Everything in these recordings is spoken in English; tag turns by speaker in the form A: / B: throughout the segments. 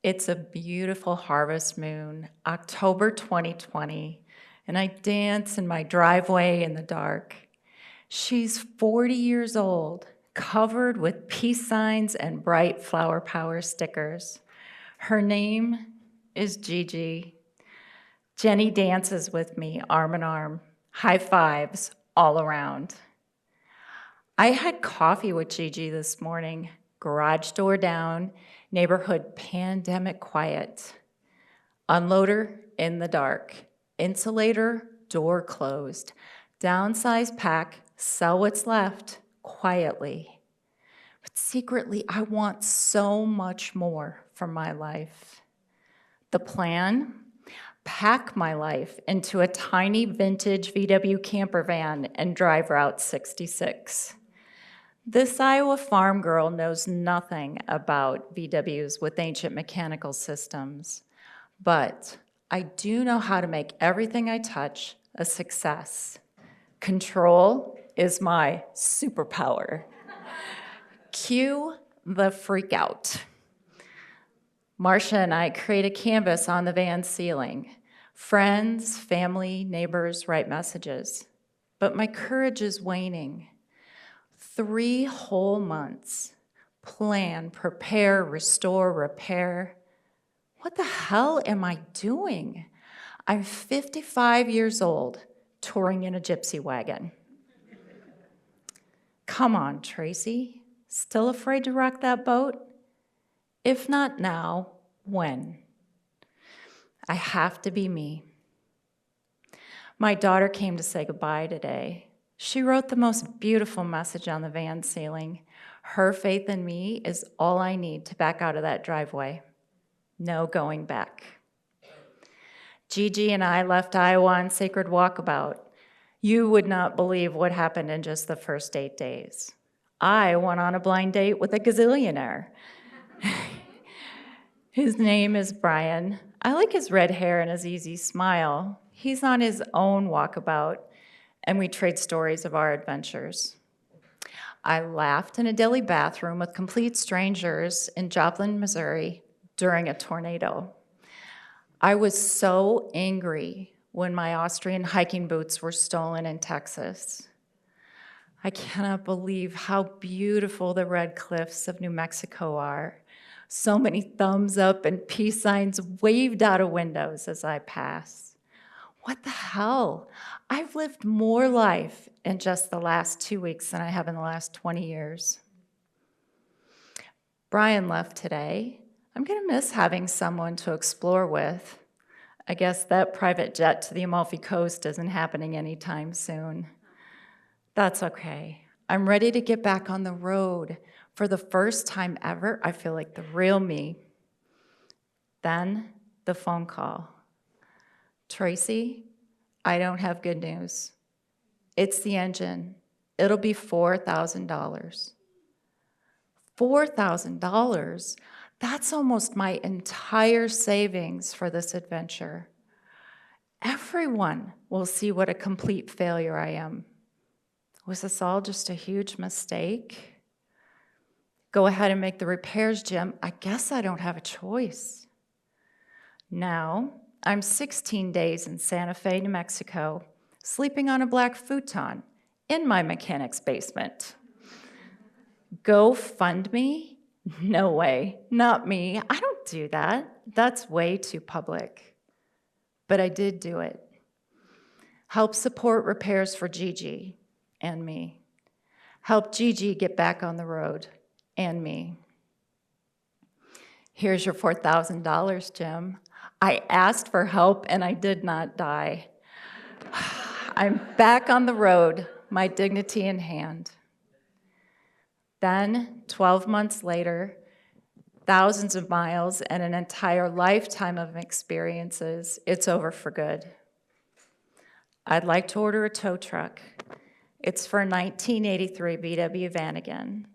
A: It's a beautiful harvest moon, October 2020, and I dance in my driveway in the dark. She's 40 years old, covered with peace signs and bright flower power stickers. Her name is Gigi. Jenny dances with me arm in arm, high fives all around. I had coffee with Gigi this morning, garage door down, neighborhood pandemic quiet. Unloader in the dark, insulator door closed, downsize pack, sell what's left quietly. But secretly, I want so much more from my life. The plan? Pack my life into a tiny vintage VW camper van and drive Route 66. This Iowa farm girl knows nothing about VWs with ancient mechanical systems, but I do know how to make everything I touch a success. Control is my superpower. Cue the freak out. Marcia and I create a canvas on the van ceiling. Friends, family, neighbors write messages, but my courage is waning. 3 whole months. Plan, prepare, restore, repair. What the hell am I doing? I'm 55 years old, touring in a gypsy wagon. Come on, Tracy. Still afraid to rock that boat? If not now, when? I have to be me. My daughter came to say goodbye today. She wrote the most beautiful message on the van ceiling. Her faith in me is all I need to back out of that driveway. No going back. Gigi and I left Iowa on Sacred Walkabout. You would not believe what happened in just the first 8 days. I went on a blind date with a gazillionaire. His name is Brian. I like his red hair and his easy smile. He's on his own walkabout, and we trade stories of our adventures. I laughed in a deli bathroom with complete strangers in Joplin, Missouri during a tornado. I was so angry when my Austrian hiking boots were stolen in Texas. I cannot believe how beautiful the red cliffs of New Mexico are. So many thumbs up and peace signs waved out of windows as I pass. What the hell? I've lived more life in just the last 2 weeks than I have in the last 20 years. Brian left today. I'm gonna miss having someone to explore with. I guess that private jet to the Amalfi Coast isn't happening anytime soon. That's okay. I'm ready to get back on the road. For the first time ever, I feel like the real me. Then the phone call. Tracy, I don't have good news. It's the engine. It'll be $4,000. $4,000? That's almost my entire savings for this adventure. Everyone will see what a complete failure I am. Was this all just a huge mistake? Go ahead and make the repairs, Jim. I guess I don't have a choice. Now, I'm 16 days in Santa Fe, New Mexico, sleeping on a black futon in my mechanic's basement. Go fund me? No way, not me. I don't do that. That's way too public. But I did do it. Help support repairs for Gigi and me. Help Gigi get back on the road and me. Here's your $4,000, Jim. I asked for help and I did not die. I'm back on the road, my dignity in hand. Then, 12 months later, thousands of miles and an entire lifetime of experiences, it's over for good. I'd like to order a tow truck. It's for a 1983 VW van again.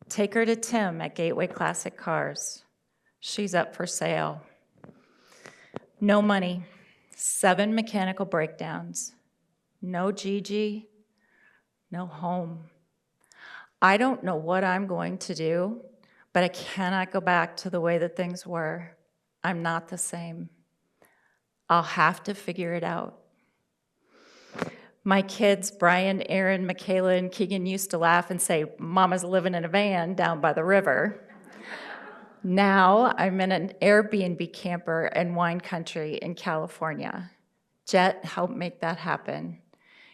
A: Take her to Tim at Gateway Classic Cars. She's up for sale. No money, 7 mechanical breakdowns. No Gigi, no home. I don't know what I'm going to do, but I cannot go back to the way that things were. I'm not the same. I'll have to figure it out. My kids, Brian, Aaron, Michaela, and Keegan, used to laugh and say, "Mama's living in a van down by the river." Now I'm in an Airbnb camper in wine country in California. Jet helped make that happen.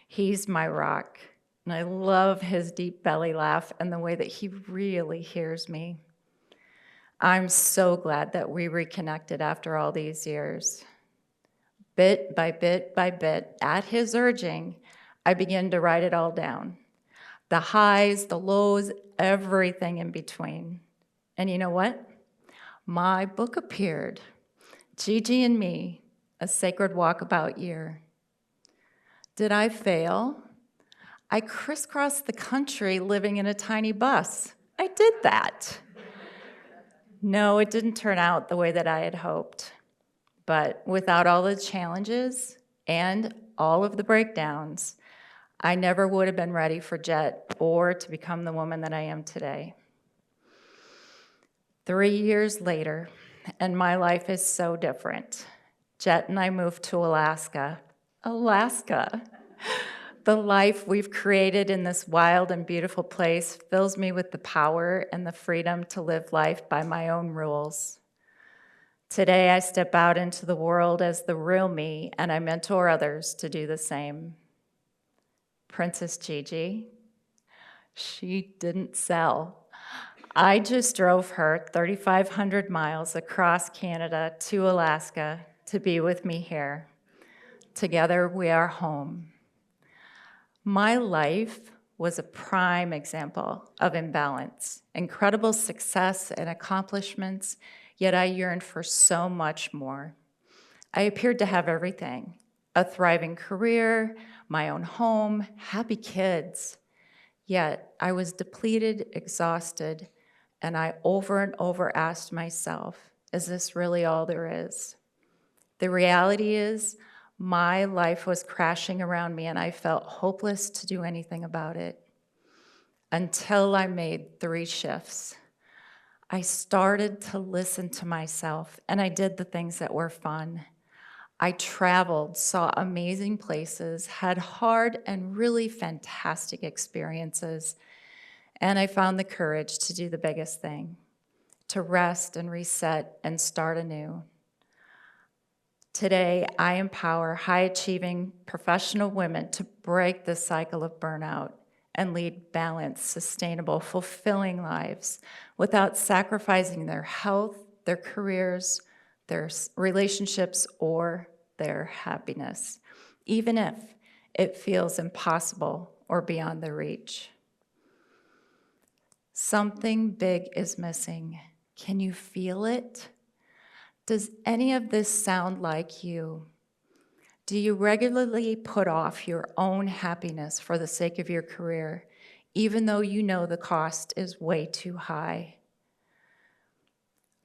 A: He's my rock, and I love his deep belly laugh and the way that he really hears me. I'm so glad that we reconnected after all these years. Bit by bit by bit, at his urging, I began to write it all down. The highs, the lows, everything in between. And you know what? My book appeared, Gigi and Me, A Sacred Walkabout Year. Did I fail? I crisscrossed the country living in a tiny bus. I did that. No, it didn't turn out the way that I had hoped. But without all the challenges and all of the breakdowns, I never would have been ready for Jet or to become the woman that I am today. 3 years later, and my life is so different. Jet and I moved to Alaska. Alaska. The life we've created in this wild and beautiful place fills me with the power and the freedom to live life by my own rules. Today, I step out into the world as the real me, and I mentor others to do the same. Princess Gigi, she didn't sell. I just drove her 3,500 miles across Canada to Alaska to be with me here. Together, we are home. My life was a prime example of imbalance, incredible success and accomplishments, yet I yearned for so much more. I appeared to have everything: a thriving career, my own home, happy kids. Yet I was depleted, exhausted, and I over and over asked myself, is this really all there is? The reality is, my life was crashing around me and I felt hopeless to do anything about it. Until I made 3 shifts. I started to listen to myself and I did the things that were fun. I traveled, saw amazing places, had hard and really fantastic experiences, and I found the courage to do the biggest thing, to rest and reset and start anew. Today, I empower high-achieving professional women to break the cycle of burnout and lead balanced, sustainable, fulfilling lives without sacrificing their health, their careers, their relationships, or their happiness, even if it feels impossible or beyond their reach. Something big is missing. Can you feel it? Does any of this sound like you? Do you regularly put off your own happiness for the sake of your career, even though you know the cost is way too high?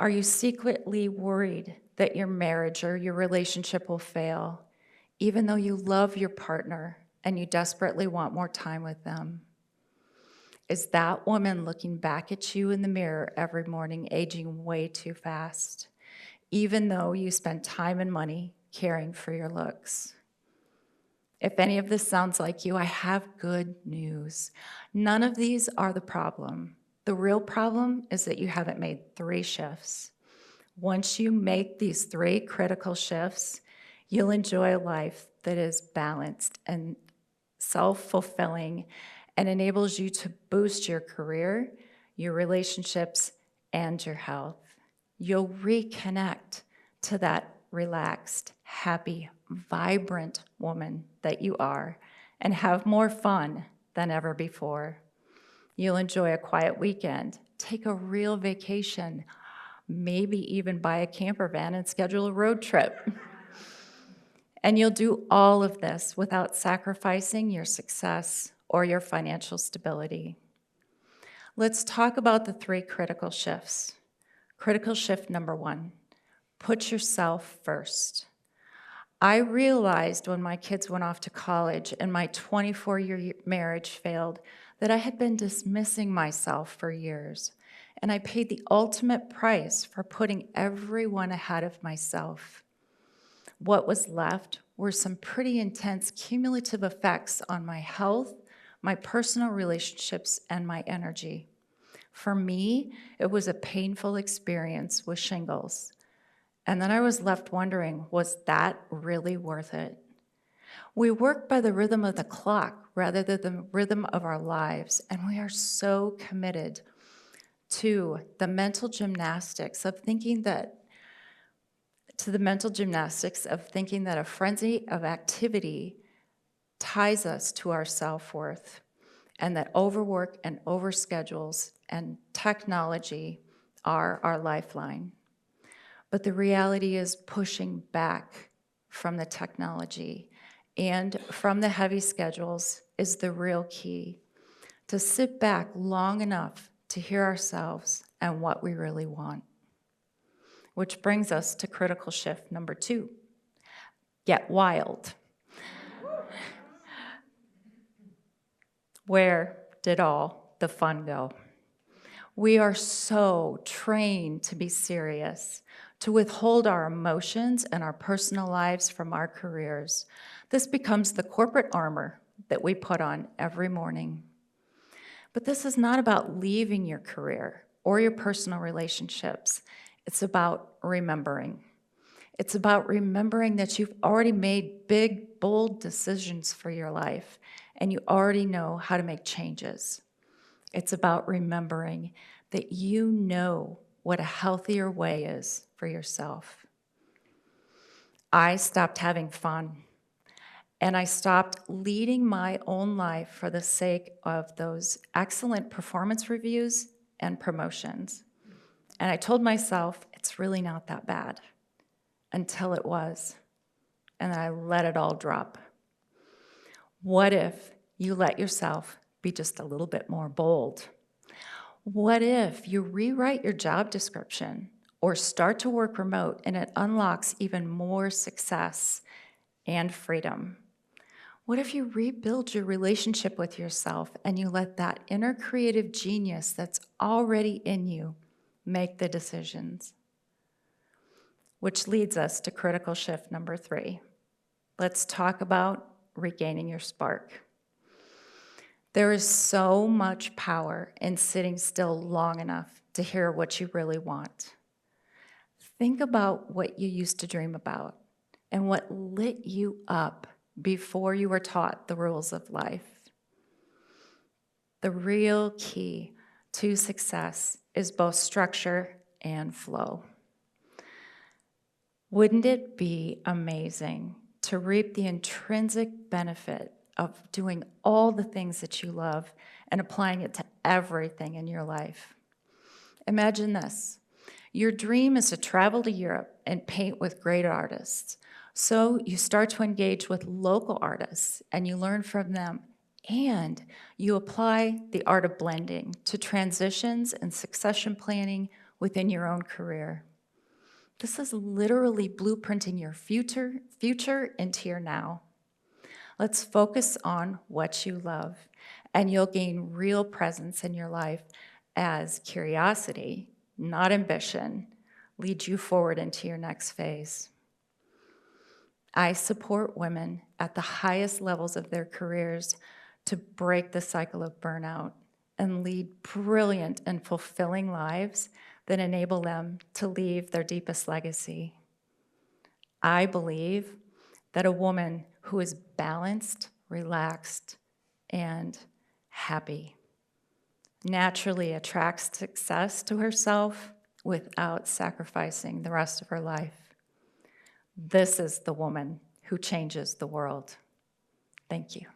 A: Are you secretly worried that your marriage or your relationship will fail, even though you love your partner and you desperately want more time with them? Is that woman looking back at you in the mirror every morning, aging way too fast, even though you spend time and money caring for your looks? If any of this sounds like you, I have good news. None of these are the problem. The real problem is that you haven't made 3 shifts. Once you make these 3 critical shifts, you'll enjoy a life that is balanced and self-fulfilling and enables you to boost your career, your relationships, and your health. You'll reconnect to that relaxed, happy, vibrant woman that you are and have more fun than ever before. You'll enjoy a quiet weekend, take a real vacation, maybe even buy a camper van and schedule a road trip. And you'll do all of this without sacrificing your success or your financial stability. Let's talk about the 3 critical shifts. Critical shift number 1, put yourself first. I realized when my kids went off to college and my 24-year marriage failed that I had been dismissing myself for years. and I paid the ultimate price for putting everyone ahead of myself. What was left were some pretty intense cumulative effects on my health, my personal relationships, and my energy. For me, it was a painful experience with shingles. And then I was left wondering, was that really worth it? We work by the rhythm of the clock rather than the rhythm of our lives, and we are so committed to the mental gymnastics of thinking that a frenzy of activity ties us to our self-worth, and that overwork and overschedules and technology are our lifeline. But the reality is pushing back from the technology and from the heavy schedules is the real key. To sit back long enough to hear ourselves and what we really want. Which brings us to critical shift number 2. Get wild. Where did all the fun go? We are so trained to be serious, to withhold our emotions and our personal lives from our careers. This becomes the corporate armor that we put on every morning. But this is not about leaving your career or your personal relationships. It's about remembering. It's about remembering that you've already made big, bold decisions for your life, and you already know how to make changes. It's about remembering that you know what a healthier way is for yourself. I stopped having fun, and I stopped leading my own life for the sake of those excellent performance reviews and promotions. And I told myself, it's really not that bad, until it was. And then I let it all drop. What if you let yourself be just a little bit more bold? What if you rewrite your job description or start to work remote and it unlocks even more success and freedom? What if you rebuild your relationship with yourself and you let that inner creative genius that's already in you make the decisions? Which leads us to critical shift number 3. Let's talk about regaining your spark. There is so much power in sitting still long enough to hear what you really want. Think about what you used to dream about and what lit you up before you were taught the rules of life. The real key to success is both structure and flow. Wouldn't it be amazing to reap the intrinsic benefit of doing all the things that you love and applying it to everything in your life? Imagine this. Your dream is to travel to Europe and paint with great artists. So you start to engage with local artists and you learn from them, and you apply the art of blending to transitions and succession planning within your own career. This is literally blueprinting your future into your now. Let's focus on what you love, and you'll gain real presence in your life as curiosity, not ambition, leads you forward into your next phase. I support women at the highest levels of their careers to break the cycle of burnout and lead brilliant and fulfilling lives that enable them to leave their deepest legacy. I believe that a woman who is balanced, relaxed, and happy naturally attracts success to herself without sacrificing the rest of her life. This is the woman who changes the world. Thank you.